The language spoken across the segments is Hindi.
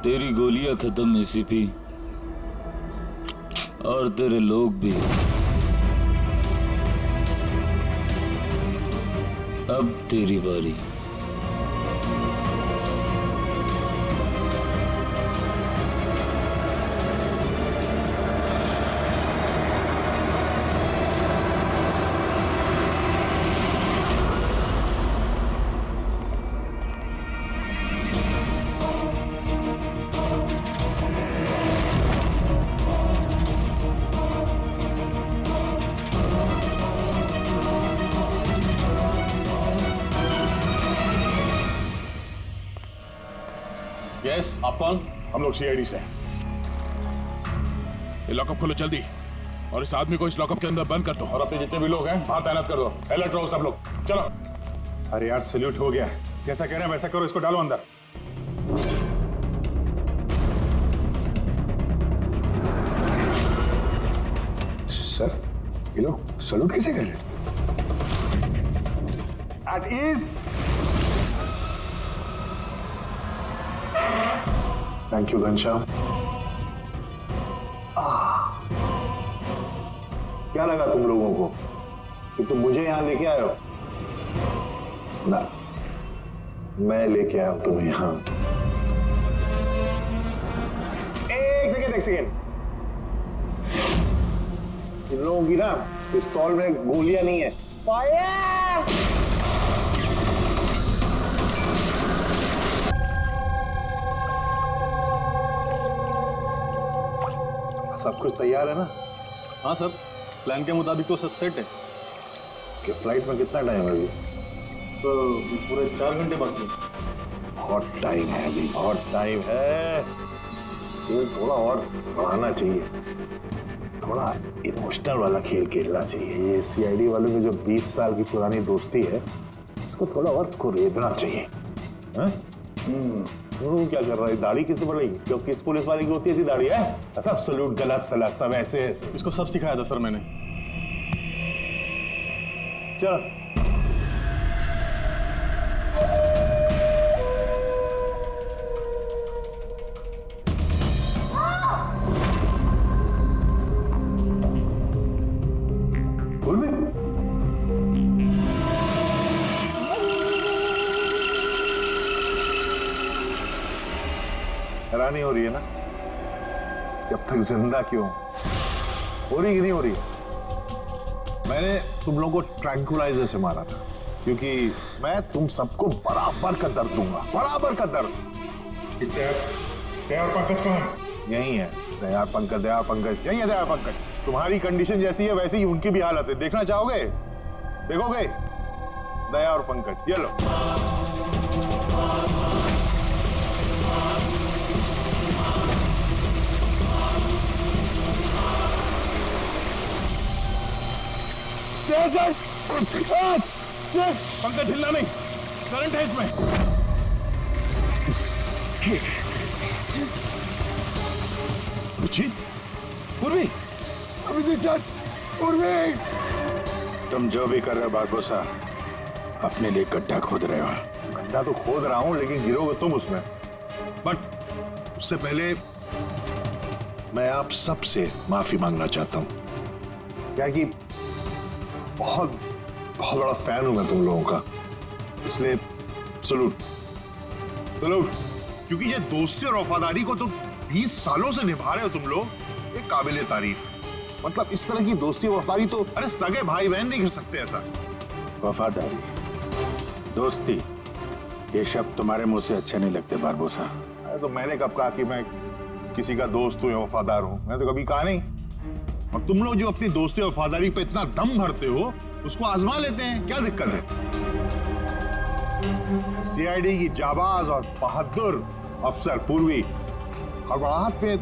तेरी गोलियां खत्म एसीपी, और तेरे लोग भी। अब तेरी बारी। यस, आप कौन? हम लोग सीआईडी से। ये लॉकअप खोलो जल्दी, और इस आदमी को इस लॉकअप के अंदर बंद कर दो, और अपने जितने भी लोग हैं बाहर तैनात कर दो। अलर्ट रहो सब लोग, चलो। अरे यार सैल्यूट हो गया, जैसा कह रहे हैं वैसा करो, इसको डालो अंदर। सर ये लोग सैल्यूट कैसे कर रहे हैं? At ease. Thank you Ghanshyam. क्या लगा तुम लोगों को कि तुम मुझे यहां लेके आए हो? ना, मैं लेके आया हूं तुम्हें यहां। एक सेकेंड। इन लोगों की ना पिस्तौल में गोलियां नहीं है। फायर! सब कुछ तैयार है ना? हाँ सर, प्लान के मुताबिक तो सब सेट है। कि फ्लाइट में कितना टाइम है अभी? तो पूरे 4 घंटे बाकी हैं। बहुत टाइम है अभी, बहुत टाइम है। खेल थोड़ा और बढ़ाना चाहिए, थोड़ा इमोशनल वाला खेल खेलना चाहिए। ये सीआईडी वालों की जो 20 साल की पुरानी दोस्ती है, इसको थोड़ा और कुरेदना चाहिए। तू क्या कर रहा है? दाढ़ी किससे बढ़ेगी? जो किस पुलिस वाले की होती है ऐसी दाढ़ी है? सब सलूट, गलत सलाह, सब ऐसे ऐसे। इसको सब सिखाया था सर मैंने। चलो बोल भी। हैरानी हो रही है ना कि अब तक जिंदा क्यों? हो रही कि नहीं हो रही? मैंने तुम लोगों को ट्रैंकुलाइजर से मारा था क्योंकि मैं तुम सबको बराबर का दर्द दूंगा, बराबर का दर्द। दयार पंकज कहाँ है? यही है दयार पंकज, दयार पंकज यही है। दयार पंकज, तुम्हारी कंडीशन जैसी है वैसी ही उनकी भी हालत है। देखना चाहोगे? देखोगे? दया और पंकज, ये लो। पंकज हिलना नहीं, करंट है इसमें। रुचित, पूर्वी, अभिजीत सर, पूर्वी। तुम जो भी कर रहे हो बारबोसा, अपने लिए गड्ढा खोद रहे हो। गड्ढा तो खोद रहा हूं, लेकिन गिरोगे तुम उसमें। बट उससे पहले मैं आप सबसे माफी मांगना चाहता हूं। क्या कि बहुत बहुत बड़ा फैन हूं मैं तुम लोगों का, इसलिए सलूट सलूट। क्योंकि ये दोस्ती और वफादारी को तो 20 सालों से निभा रहे हो तुम लोग, ये काबिले तारीफ। मतलब इस तरह की दोस्ती और वफादारी तो अरे सगे भाई बहन नहीं कर सकते ऐसा। वफादारी, दोस्ती, ये शब्द तुम्हारे मुंह से अच्छे नहीं लगते बारबोसा। अरे तो मैंने कब कहा कि मैं किसी का दोस्त हूं या वफादार हूं? मैं तो कभी कहा नहीं। और तुम लोग जो अपनी दोस्ती और वफादारी पे इतना दम भरते हो, उसको आजमा लेते हैं, क्या दिक्कत है? सीआईडी की जाबाज और बहादुर अफसर पूर्वी, हड़बड़ाहट पे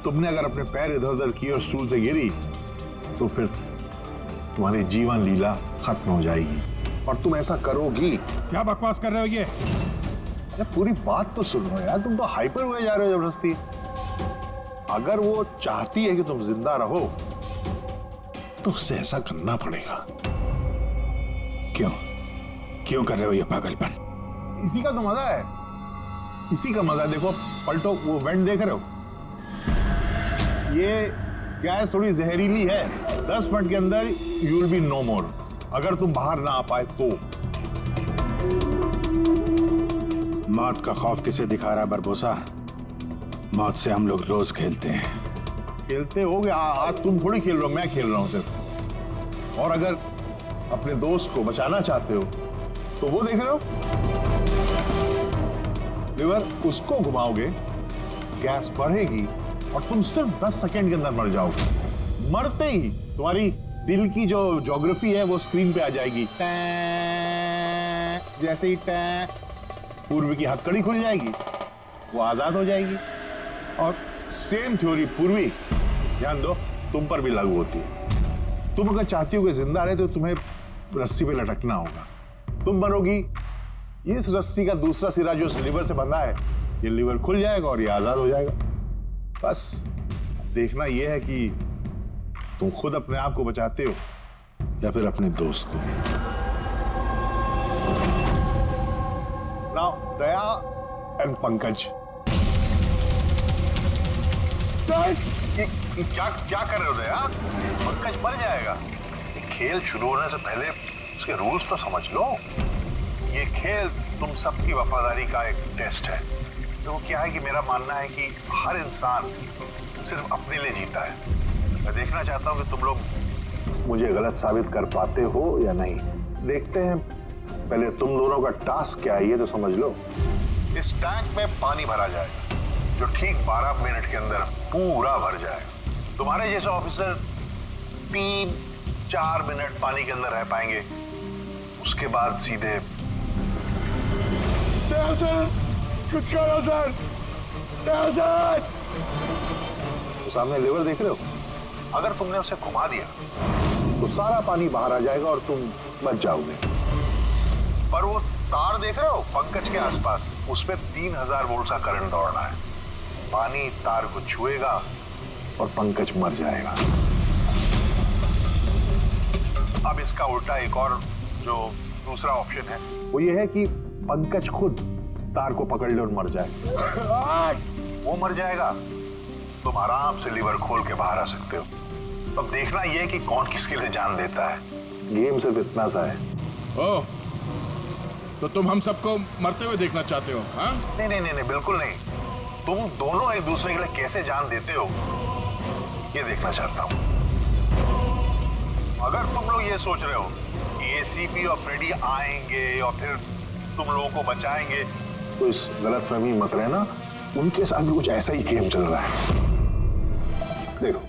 तुमने अगर अपने पैर इधर उधर किए और स्टूल से गिरी तो फिर तुम्हारी जीवन लीला खत्म हो जाएगी, और तुम ऐसा करोगी। क्या बकवास कर रहे हो ये? अरे पूरी बात तो सुनो यार, तुम तो हाइपर हुए जा रहे हो जबरदस्ती। अगर वो चाहती है कि तुम जिंदा रहो तो उससे ऐसा करना पड़ेगा। क्यों क्यों कर रहे हो ये पागलपन? इसी का तो मजा है। इसी का मजा है। देखो पलटो, वो वेंट देख रहे हो? ये गैस थोड़ी जहरीली है। 10 मिनट के अंदर यू विल बी नो मोर, अगर तुम बाहर ना आ पाए तो। मौत का खौफ किसे दिखा रहा है बरबोसा? मौत से हम लोग रोज खेलते हैं। खेलते हो गया, आज तुम थोड़ी खेल रहे हो, मैं खेल रहा हूं सिर्फ। और अगर अपने दोस्त को बचाना चाहते हो तो वो देख रहे हो, लिवर उसको घुमाओगे, गैस बढ़ेगी और तुम सिर्फ 10 सेकेंड के अंदर मर जाओगे। मरते ही तुम्हारी दिल की जो ज्योग्राफी है वो स्क्रीन पे आ जाएगी। टैं, जैसे ही टैं, पूर्वी की हथकड़ी खुल जाएगी, वो आजाद हो जाएगी। और सेम थ्योरी पूर्वी, ध्यान दो, तुम पर भी लागू होती है। तुम अगर चाहती हो कि जिंदा रहे तो तुम्हें रस्सी पे लटकना होगा। तुम मरोगी, इस रस्सी का दूसरा सिरा जो लीवर से बंधा है, ये लीवर खुल जाएगा और ये आजाद हो जाएगा। बस देखना यह है कि तुम खुद अपने आप को बचाते हो या फिर अपने दोस्त को। Now Daya and Pankaj. क्या क्या कर रहे हो दया? पंकज मर जाएगा। ये खेल शुरू होने से पहले उसके रूल्स तो समझ लो। ये खेल तुम सबकी वफादारी का एक टेस्ट है। तो क्या है कि मेरा मानना है कि हर इंसान सिर्फ अपने लिए जीता है। मैं देखना चाहता हूं कि तुम लोग मुझे गलत साबित कर पाते हो या नहीं। देखते हैं, पहले तुम दोनों का टास्क क्या है ये तो समझ लो। इस टैंक में पानी भरा जाएगा जो ठीक 12 मिनट के अंदर पूरा भर जाएगा। तुम्हारे जैसे ऑफिसर 3-4 मिनट पानी के अंदर रह पाएंगे, उसके बाद सीधे सर, कुछ करो सर, सर। तो सामने लीवर देख रहे हो? अगर तुमने उसे घुमा दिया तो सारा पानी बाहर आ जाएगा और तुम बच जाओगे। पर वो तार देख रहे हो पंकज के आसपास, उसमें 3000 वोल्ट का करंट दौड़ रहा है। पानी तार को छुएगा और पंकज मर जाएगा। अब इसका उल्टा एक और जो दूसरा ऑप्शन है वो ये है कि पंकज खुद तार को पकड़ ले और मर जाए। वो मर जाएगा, तुम आराम से लीवर खोल के बाहर आ सकते हो। अब देखना यह है कि कौन किसके लिए जान देता है। गेम सिर्फ इतना सा है। ओह, तो तुम हम सबको मरते हुए देखना चाहते हो? हाँ? नहीं नहीं नहीं, बिल्कुल नहीं। तुम दोनों एक दूसरे के लिए कैसे जान देते हो ये देखना चाहता हूं। अगर तुम लोग ये सोच रहे हो कि एसीपी और फ्रेडी आएंगे और फिर तुम लोगों को बचाएंगे, तो इस गलतफहमी मत रहना। उनके साथ भी कुछ ऐसा ही गेम चल रहा है। देखो,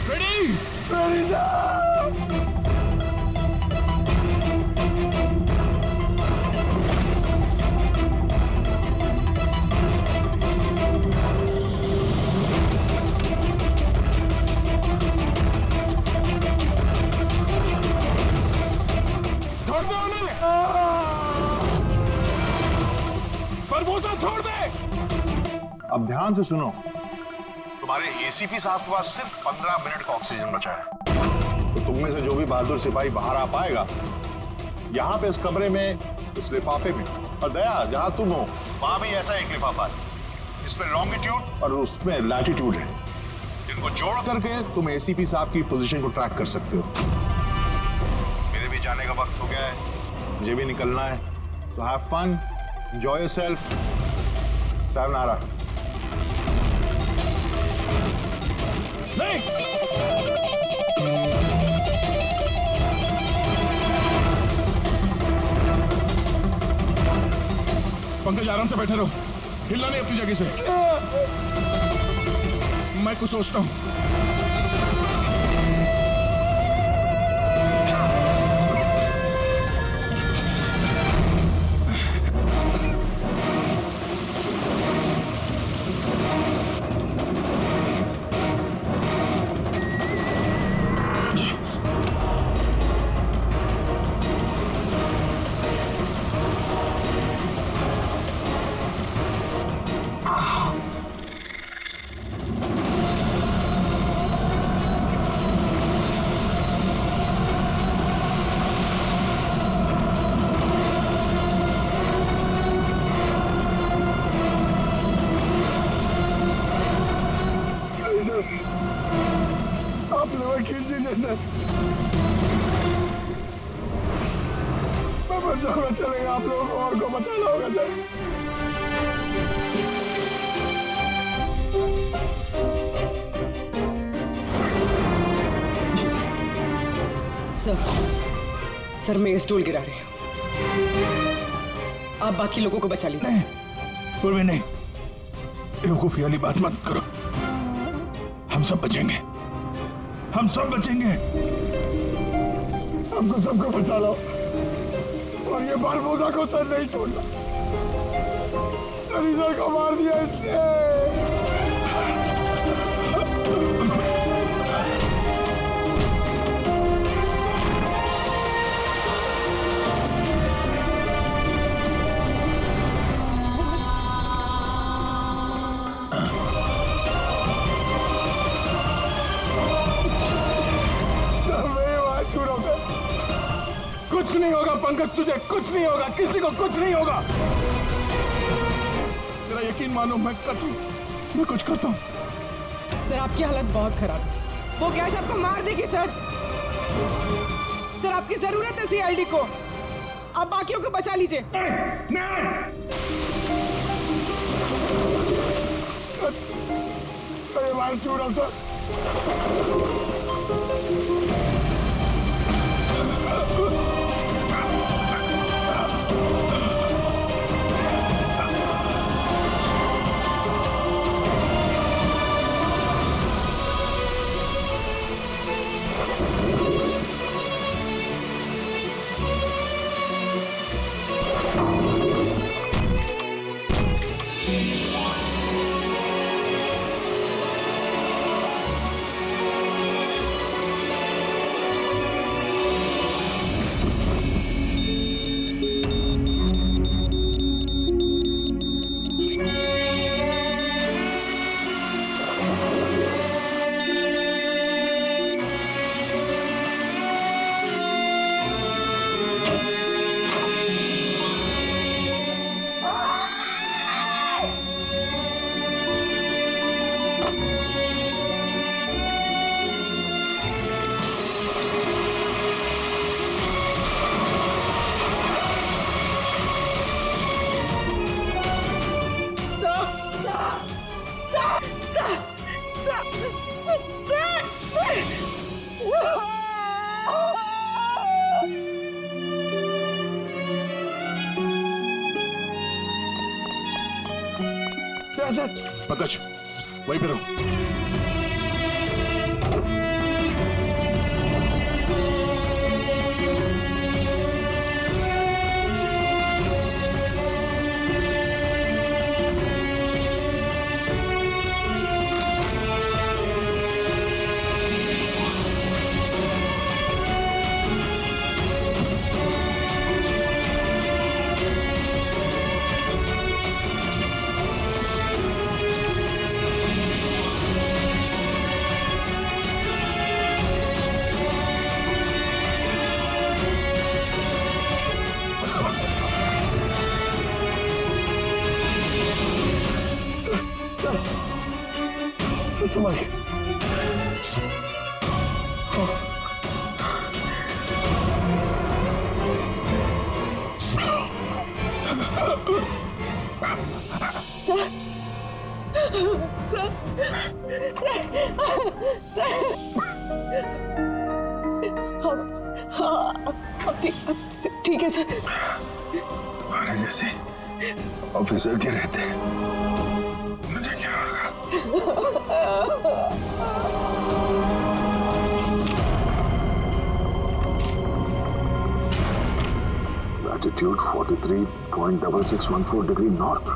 फ्रेडी! फ्रेडी साहब! बरबोसा छोड़ दे! अब ध्यान से सुनो। तुम्हारे एसीपी साहब के पास सिर्फ 15 मिनट का ऑक्सीजन बचा है। तो तुम में से जो भी बहादुर सिपाही बाहर आ पाएगा, यहाँ पे इस कमरे में, इस लिफाफे में, और दया जहां तुम हो वहां भी ऐसा एक लिफाफा है। इसमें लॉन्गिट्यूड और उसमें लैटिट्यूड है। इनको जोड़ करके तुम एसीपी साहब की पोजीशन को ट्रैक कर सकते हो। मेरे भी जाने का वक्त हो गया है, मुझे भी निकलना है। तो have fun, enjoy yourself. sayonara। नहीं! पंकज आराम से बैठे रहो, हिलना नहीं अपनी जगह से। मैं कुछ सोचता हूं। दीजिए सर, मैं मर जाऊंगा, चलेगा, आप लोगों को और को बचाना होगा सर। सर मैं ये स्टूल गिरा रही हूँ, आप बाकी लोगों को बचा लीजिए। नहीं पूर्वी, नहीं, बेवकूफी वाली बात मत करो। हम सब बचेंगे, हम सब बचेंगे। हमको सबको बचा लो और ये बारबोजा को तो नहीं छोड़ना। सर को मार दिया इसने। कुछ नहीं होगा पंकज, तुझे कुछ नहीं होगा, किसी को कुछ नहीं होगा। तेरा यकीन मानो, मैं कुछ करता हूँ। सर आपकी हालत बहुत खराब है, वो गैस आपको मार देगी सर। सर आपकी जरूरत है सीआईडी को, आप बाकियों को बचा लीजिए। सर मार छू रहा था। पंकज वहीं पे रहो। संभाल के। ठीक है सर। तुम्हारे जैसे ऑफिसर के रहते मुझे क्या होगा? Latitude 43.6614 degree north.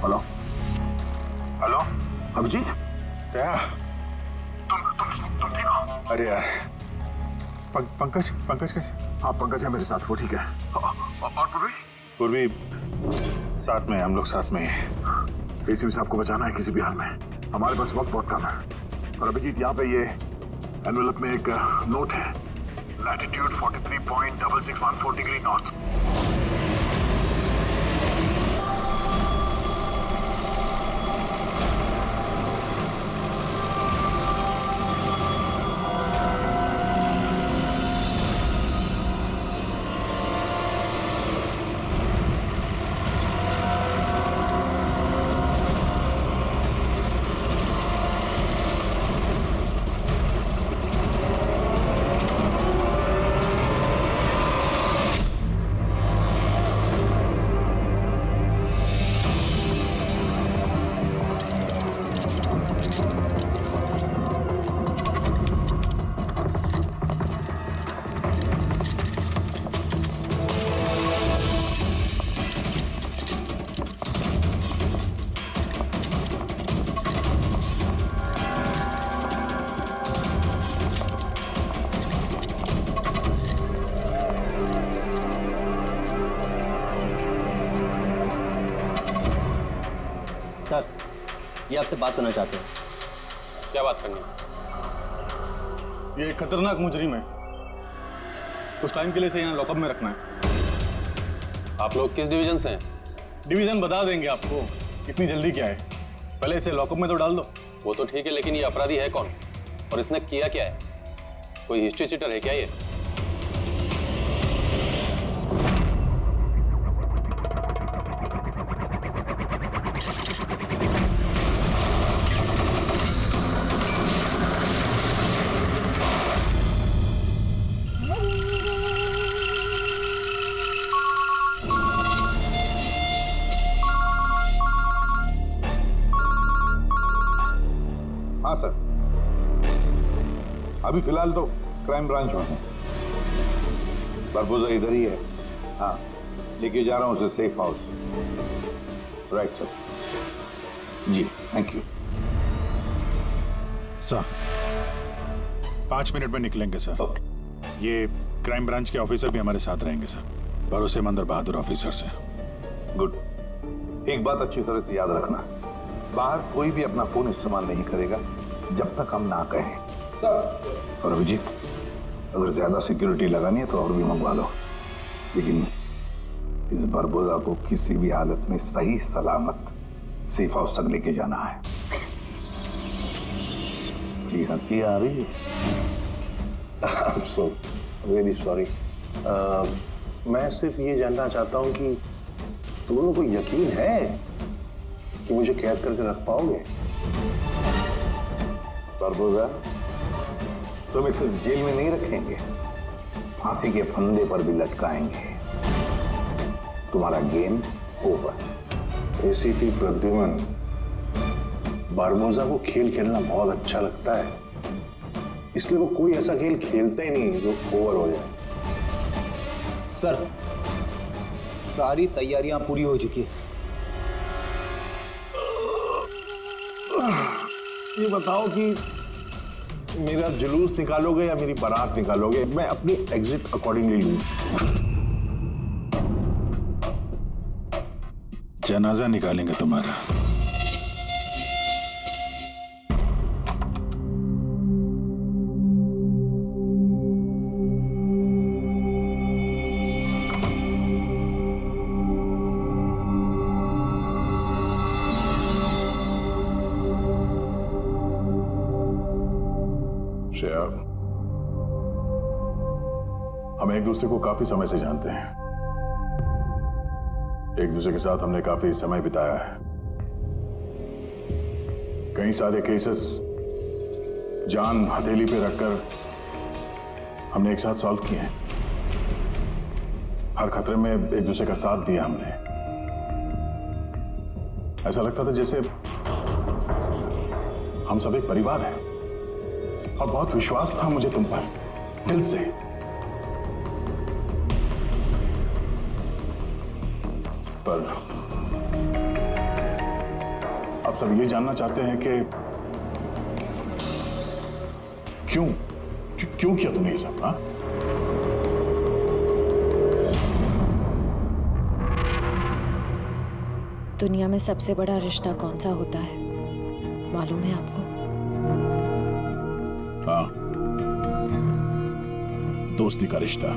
Hello hello Abhijeet, क्या तुम ठीक हो? अरे यार पंकज कैसे? हाँ पंकज है मेरे साथ, वो ठीक है। और पूर्वी साथ में, हम लोग साथ में। एसीपी साहब को बचाना है किसी भी हाल में, हमारे पास वक्त बहुत कम है। और अभिजीत यहाँ पे ये एनवेलप में एक नोट है, लैटिट्यूड 43.6614 डिग्री नॉर्थ। ये आपसे बात करना चाहते हैं। क्या बात करनी है? ये एक खतरनाक मुजरिम है, कुछ टाइम के लिए इसे यहाँ लॉकअप में रखना है। आप लोग किस डिवीजन से हैं? डिवीजन बता देंगे आपको, इतनी जल्दी क्या है, पहले इसे लॉकअप में तो डाल दो। वो तो ठीक है, लेकिन ये अपराधी है कौन और इसने किया क्या है? कोई हिस्ट्री चीटर है क्या ये? हाँ सर, अभी फिलहाल तो क्राइम ब्रांच में हूँ। बारबोजा इधर ही है। हाँ, लेके जा रहा हूँ उसे सेफ हाउस। Right sir. जी थैंक यू सर। 5 मिनट में निकलेंगे सर। ये क्राइम ब्रांच के ऑफिसर भी हमारे साथ रहेंगे सर, भरोसेमंद और बहादुर ऑफिसर से। गुड। एक बात अच्छी तरह से याद रखना, बाहर कोई भी अपना फोन इस्तेमाल नहीं करेगा जब तक हम ना कहें। और अभिजीत, अगर ज्यादा सिक्योरिटी लगानी है तो और भी मंगवा लो, लेकिन इस बरबोजा को किसी भी हालत में सही सलामत सेफ हाउस तक लेके जाना है। बड़ी हंसी आ रही है। So very sorry. मैं सिर्फ ये जानना चाहता हूँ कि तुम लोगों को यकीन है कि मुझे कैद करके रख पाओगे? बरबोजा, तुम्हें सिर्फ जेल में नहीं रखेंगे, फांसी के फंदे पर भी लटकाएंगे। तुम्हारा game over. ACP Pradyuman, Barbosa को खेल खेलना बहुत अच्छा लगता है, इसलिए वो कोई ऐसा खेल खेलता ही नहीं जो ओवर हो जाए। सर, सारी तैयारियां पूरी हो चुकी है। ये बताओ कि मेरा जुलूस निकालोगे या मेरी बारात निकालोगे? मैं अपनी एग्जिट अकॉर्डिंगली लूं। जनाजा निकालेंगे तुम्हारा। श्रेया, हम एक दूसरे को काफी समय से जानते हैं। एक दूसरे के साथ हमने काफी समय बिताया है। कई सारे केसेस जान हथेली पे रखकर हमने एक साथ सॉल्व किए हैं। हर खतरे में एक दूसरे का साथ दिया हमने। ऐसा लगता था जैसे हम सब एक परिवार हैं, और बहुत विश्वास था मुझे तुम पर, दिल से। पर अब सब ये जानना चाहते हैं कि क्यों किया तुमने ये सब? हाँ, दुनिया में सबसे बड़ा रिश्ता कौन सा होता है मालूम है आपको? हाँ, दोस्ती का रिश्ता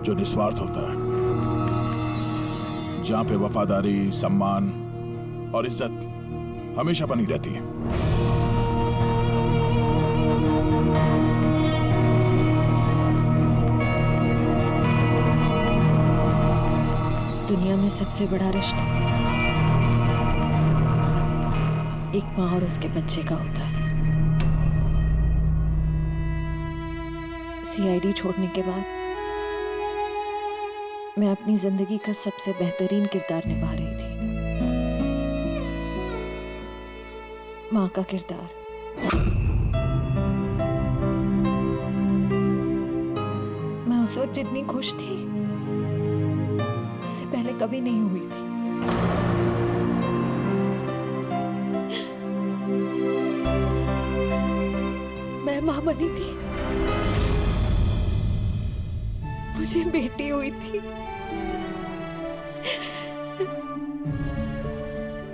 जो निस्वार्थ होता है, जहां पे वफादारी, सम्मान और इज्जत हमेशा बनी रहती है। दुनिया में सबसे बड़ा रिश्ता एक माँ और उसके बच्चे का होता है। सीआईडी छोड़ने के बाद मैं अपनी जिंदगी का सबसे बेहतरीन किरदार निभा रही थी, माँ का किरदार। मैं उस वक्त जितनी खुश थी उससे पहले कभी नहीं हुई थी। मैं माँ बनी थी, मुझे बेटी हुई थी,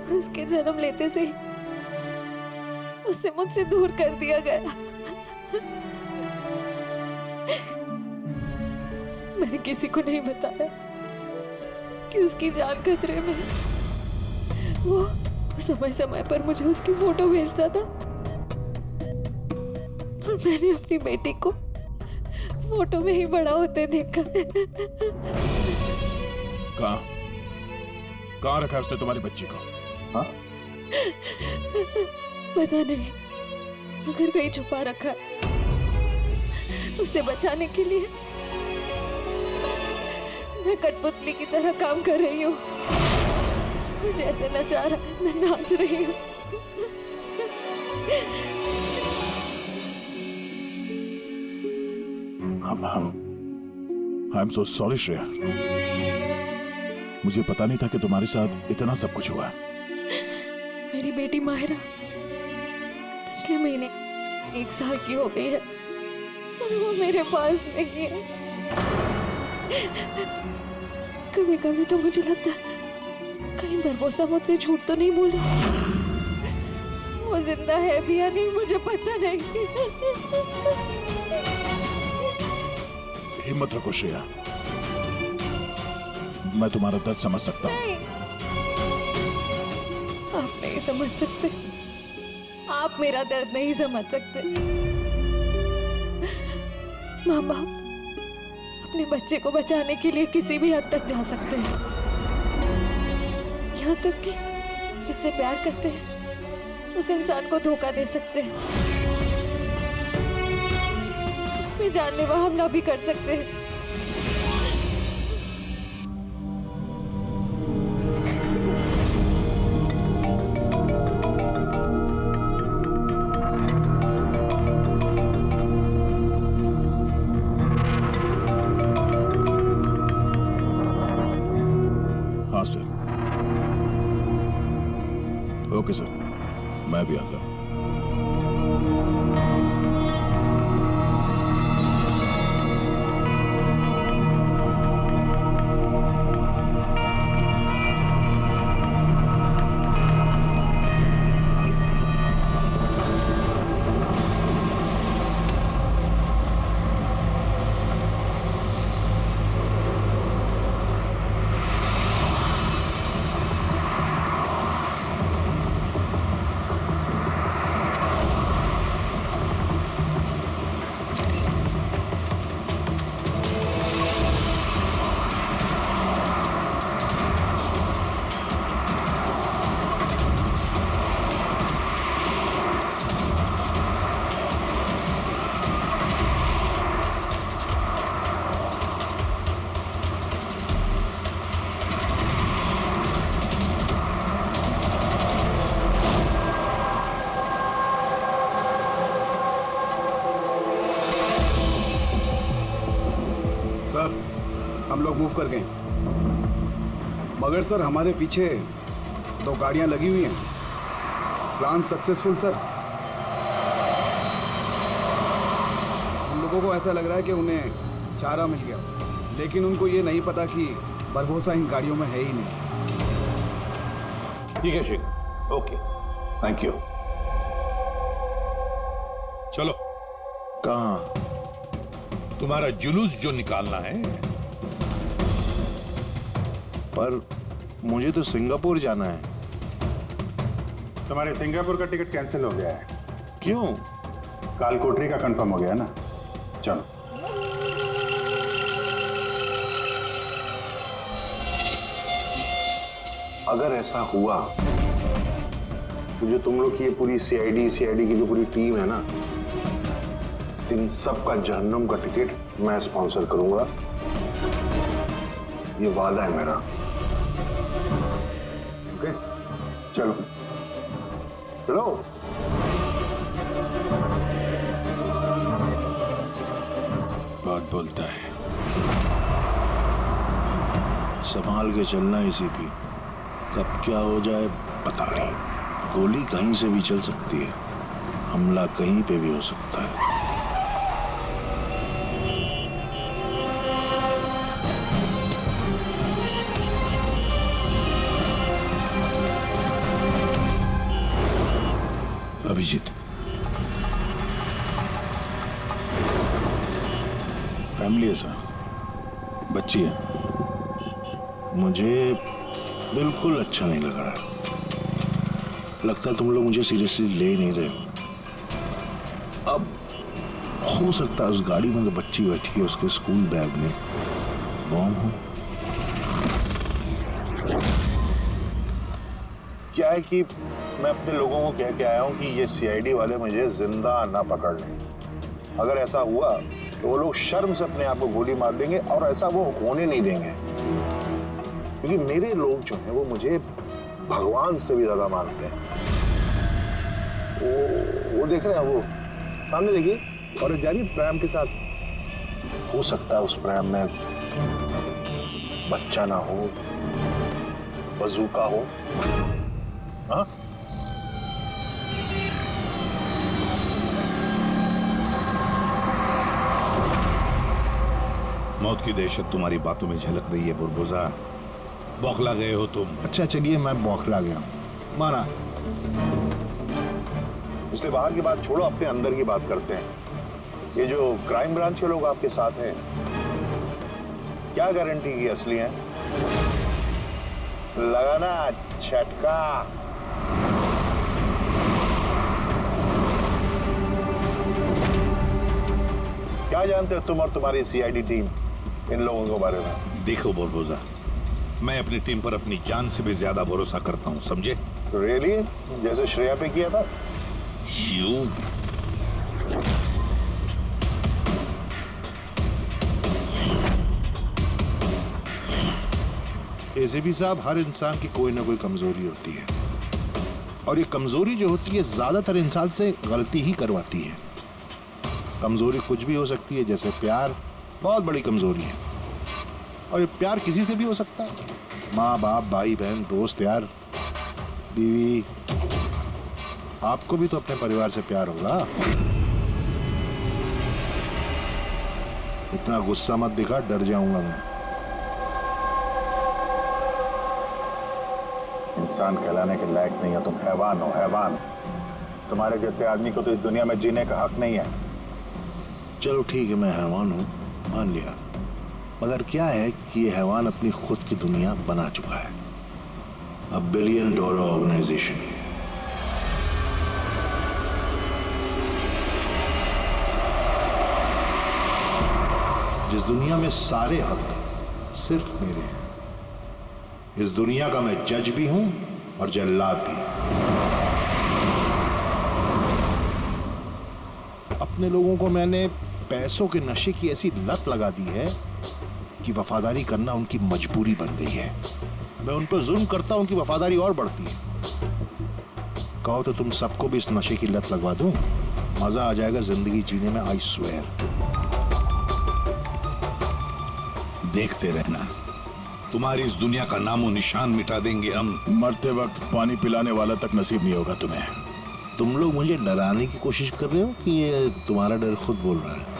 और उसके जन्म लेते से उसे मुझसे दूर कर दिया गया। मैंने किसी को नहीं बताया कि उसकी जान खतरे में है। वो समय समय पर मुझे उसकी फोटो भेजता था और मैंने अपनी बेटी को फोटो में ही बड़ा होते देखा। कहाँ रखा है उसने तुम्हारी बच्ची को? हाँ? पता नहीं, मगर कहीं छुपा रखा है। उसे बचाने के लिए मैं कठपुतली की तरह काम कर रही हूँ। जैसे नचा रहा है मैं नाच रही हूँ। I am so sorry Shreya, मुझे पता नहीं था कि तुम्हारे साथ इतना सब कुछ हुआ। मेरी बेटी माहिरा पिछले महीने 1 साल की हो गई है और वो मेरे पास नहीं है। कभी कभी तो मुझे लगता है कहीं बरबोसा मुझसे झूठ तो नहीं बोली। वो जिंदा है भी या नहीं मुझे पता नहीं। हिम्मत रखो श्रेया, मैं तुम्हारा दर्द समझ सकता हूँ। नहीं, आप नहीं समझ सकते। आप मेरा दर्द नहीं समझ सकते। माँ बाप अपने बच्चे को बचाने के लिए किसी भी हद तक जा सकते हैं, यहाँ तक कि जिससे प्यार करते हैं उस इंसान को धोखा दे सकते हैं। इसमें जानलेवा हमला भी कर सकते हैं। हाँ सर। ओके सर, मैं भी आता हूँ। सर, हम लोग मूव कर गए, मगर सर हमारे पीछे 2 गाड़ियां लगी हुई हैं। Plan successful sir. हम लोगों को ऐसा लग रहा है कि उन्हें चारा मिल गया, लेकिन उनको ये नहीं पता कि बरबोसा इन गाड़ियों में है ही नहीं। ठीक है शेख, ओके, थैंक यू। चलो। कहाँ? तुम्हारा जुलूस जो निकालना है। पर मुझे तो सिंगापुर जाना है। तुम्हारे सिंगापुर का टिकट कैंसिल हो गया है। क्यों? कालकोटरी का कंफर्म हो गया ना। चलो। अगर ऐसा हुआ तो जो तुम लोग की ये पूरी सीआईडी की जो पूरी टीम है ना, इन सब का जहन्नुम का टिकट मैं स्पॉन्सर करूंगा। ये वादा है मेरा। ओके, चलो चलो। बात बोलता है। संभाल के चलना एसीपी, कब क्या हो जाए पता नहीं। गोली कहीं से भी चल सकती है, हमला कहीं पे भी हो सकता है। अभिजीत, फैमिली है सर, बच्ची है। मुझे बिल्कुल अच्छा नहीं लग रहा। लगता है तुम लोग मुझे सीरियसली ले नहीं रहे हो। अब हो सकता है उस गाड़ी में जो बच्ची बैठी है उसके स्कूल बैग में बॉम्ब हो। क्या है कि मैं अपने लोगों को कह के आया हूं कि ये सीआईडी वाले मुझे जिंदा ना पकड़ लें। अगर ऐसा हुआ तो वो लोग शर्म से अपने आप को गोली मार देंगे और ऐसा वो होने नहीं देंगे, क्योंकि मेरे लोग जो हैं वो मुझे भगवान से भी ज्यादा मानते हैं। वो देख रहे हैं, वो सामने देखिए, और जा रही प्रेम के साथ। हो सकता है उस प्रेम में बच्चा ना हो, बजूका हो। हाँ, मौत की दहशत तुम्हारी बातों में झलक रही है बुरबुजा। बौखला गए हो तुम। अच्छा चलिए, मैं बौखला गया हूं, माना। इसलिए बाहर की बात छोड़ो, अपने अंदर की बात करते हैं। ये जो क्राइम ब्रांच के लोग आपके साथ हैं, क्या गारंटी की असली हैं? लगाना झटका। क्या जानते हो तुम और तुम्हारी सीआईडी टीम इन लोगों के बारे में? देखो बुरबुजा, मैं अपनी टीम पर अपनी जान से भी ज्यादा भरोसा करता हूं, समझे? रियली? जैसे श्रेया पे किया था? यू एसीपी साहब, हर इंसान की कोई ना कोई कमजोरी होती है, और ये कमजोरी जो होती है ज्यादातर इंसान से गलती ही करवाती है। कमजोरी कुछ भी हो सकती है, जैसे प्यार बहुत बड़ी कमजोरी है, और ये प्यार किसी से भी हो सकता है। माँ बाप, भाई बहन, दोस्त, यार, बीवी। आपको भी तो अपने परिवार से प्यार होगा। इतना गुस्सा मत दिखा, डर जाऊंगा मैं। इंसान कहलाने के लायक नहीं हो तुम, हैवान हो, हैवान। तुम्हारे जैसे आदमी को तो इस दुनिया में जीने का हक नहीं है। चलो ठीक है, मैं हैवान हूं, मान लिया। मगर क्या है कि ये हैवान अपनी खुद की दुनिया बना चुका है, $1 बिलियन ऑर्गेनाइजेशन। जिस दुनिया में सारे हक सिर्फ मेरे हैं। इस दुनिया का मैं जज भी हूं और जल्लाद भी। अपने लोगों को मैंने पैसों के नशे की ऐसी लत लगा दी है कि वफादारी करना उनकी मजबूरी बन गई है। मैं उन पर जुल्म करता हूं, उनकी वफादारी और बढ़ती है। कहो तो तुम सबको भी इस नशे की लत लगवा दूं, मजा आ जाएगा जिंदगी जीने में, आई स्वेयर। देखते रहना, तुम्हारी इस दुनिया का नामो निशान मिटा देंगे हम। मरते वक्त पानी पिलाने वाला तक नसीब नहीं होगा तुम्हें। तुम लोग मुझे डराने की कोशिश कर रहे हो कि ये तुम्हारा डर खुद बोल रहा है?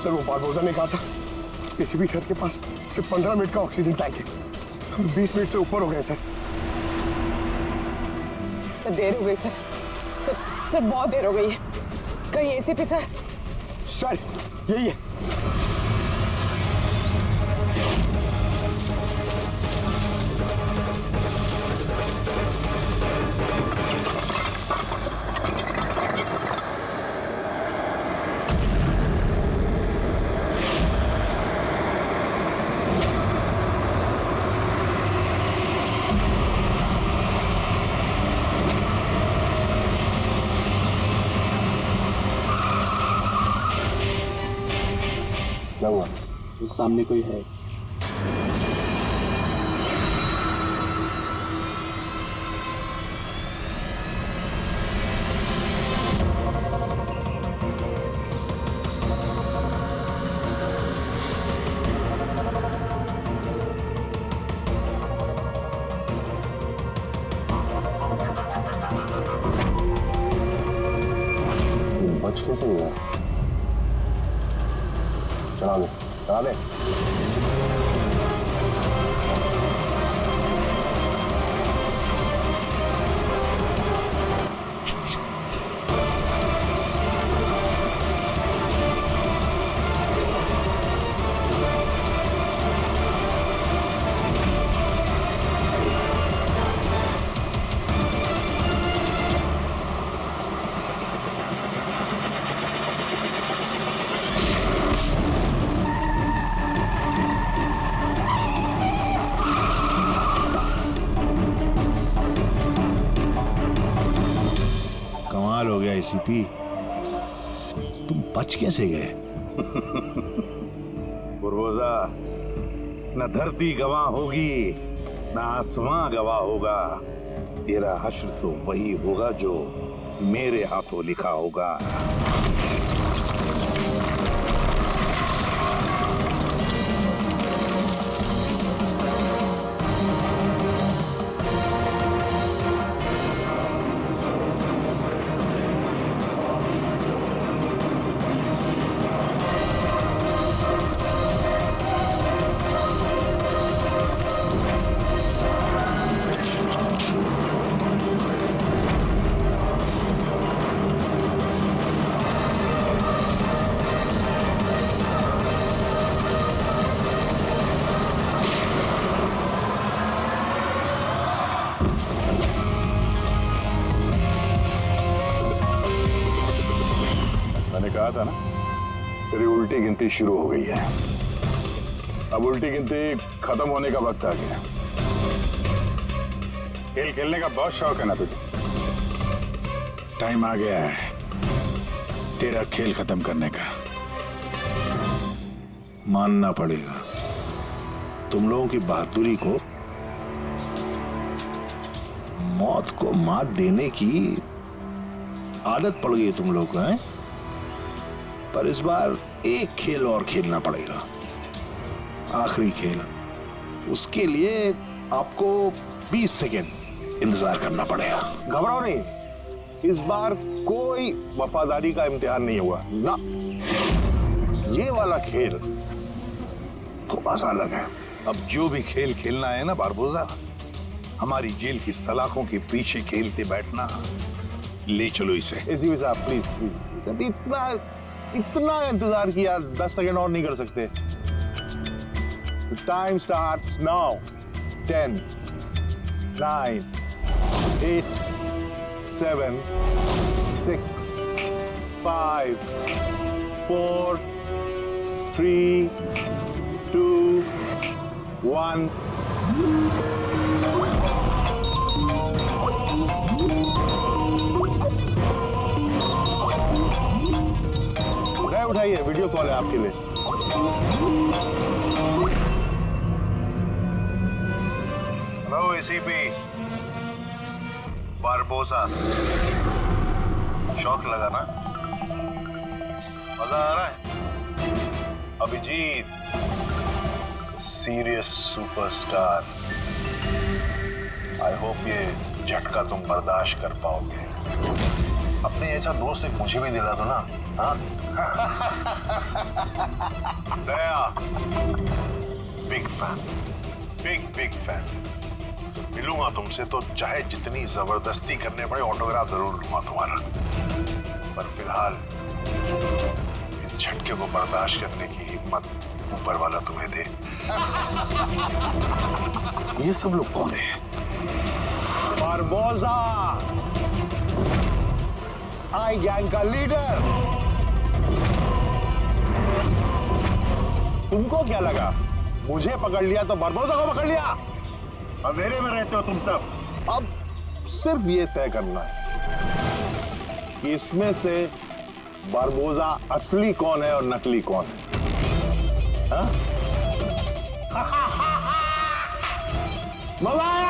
सर वो बारबोजा ने कहा था एसीपी सर के पास सिर्फ 15 मिनट का ऑक्सीजन टैंक है। 20 मिनट से ऊपर हो गए सर। देर हो गई सर। सर बहुत देर हो गई है। कहीं एसीपी सर? सर यही है। सामने कोई है? बच कैसे गया? चला दे, चला दे। कमाल हो गया एसीपी, तुम बच कैसे गए? बुरबोजा, न धरती गवाह होगी न आसमां गवाह होगा, तेरा हश्र तो वही होगा जो मेरे हाथों लिखा होगा। मैंने कहा था ना, तेरी उल्टी गिनती शुरू हो गई है। अब उल्टी गिनती खत्म होने का वक्त आ गया। खेल खेलने का बहुत शौक है ना तुझे? टाइम आ गया है तेरा खेल खत्म करने का। मानना पड़ेगा, तुम लोगों की बहादुरी को, मौत को मात देने की आदत पड़ गई तुम लोग को, हैं? पर इस बार एक खेल और खेलना पड़ेगा, आखिरी खेल। उसके लिए आपको 20 सेकेंड इंतजार करना पड़ेगा। घबराओ नहीं, इस बार कोई वफादारी का इम्तिहान नहीं हुआ ना। ये वाला खेल थोड़ा सा अलग है। अब जो भी खेल खेलना है ना बारबोजा, हमारी जेल की सलाखों के पीछे खेलते बैठना। ले चलो इसे। एसीपी साहब प्लीज प्लीज, अभी इतना इंतजार किया, 10 सेकेंड और नहीं कर सकते। Time starts now. 10, 9, 8, 7, 6, 5, 4, 3, 2, 1। उठाइए, वीडियो कॉल है आपके लिए। हेलो एसीपी बारबोसा, शौक लगा ना? मजा आ रहा है? Abhijeet serious superstar, I hope ये झटका तुम बर्दाश्त कर पाओगे। अपने ऐसा दोस्त एक मुझे भी दिला दो ना। हाँ दया, बिग फैन, बिग फैन। मिलूंगा तुमसे तो चाहे जितनी जबरदस्ती करने पड़े, ऑटोग्राफ जरूर लूंगा तुम्हारा। पर फिलहाल इस झटके को बर्दाश्त करने की हिम्मत ऊपर वाला तुम्हें दे। ये सब लोग कौन है? बारबोसा, आई गैंग का लीडर। तुमको क्या लगा मुझे पकड़ लिया तो बारबोसा को पकड़ लिया? अंधेरे में रहते हो तुम सब। अब सिर्फ ये तय करना है कि इसमें से बारबोसा असली कौन है और नकली कौन है। हाँ? मलाई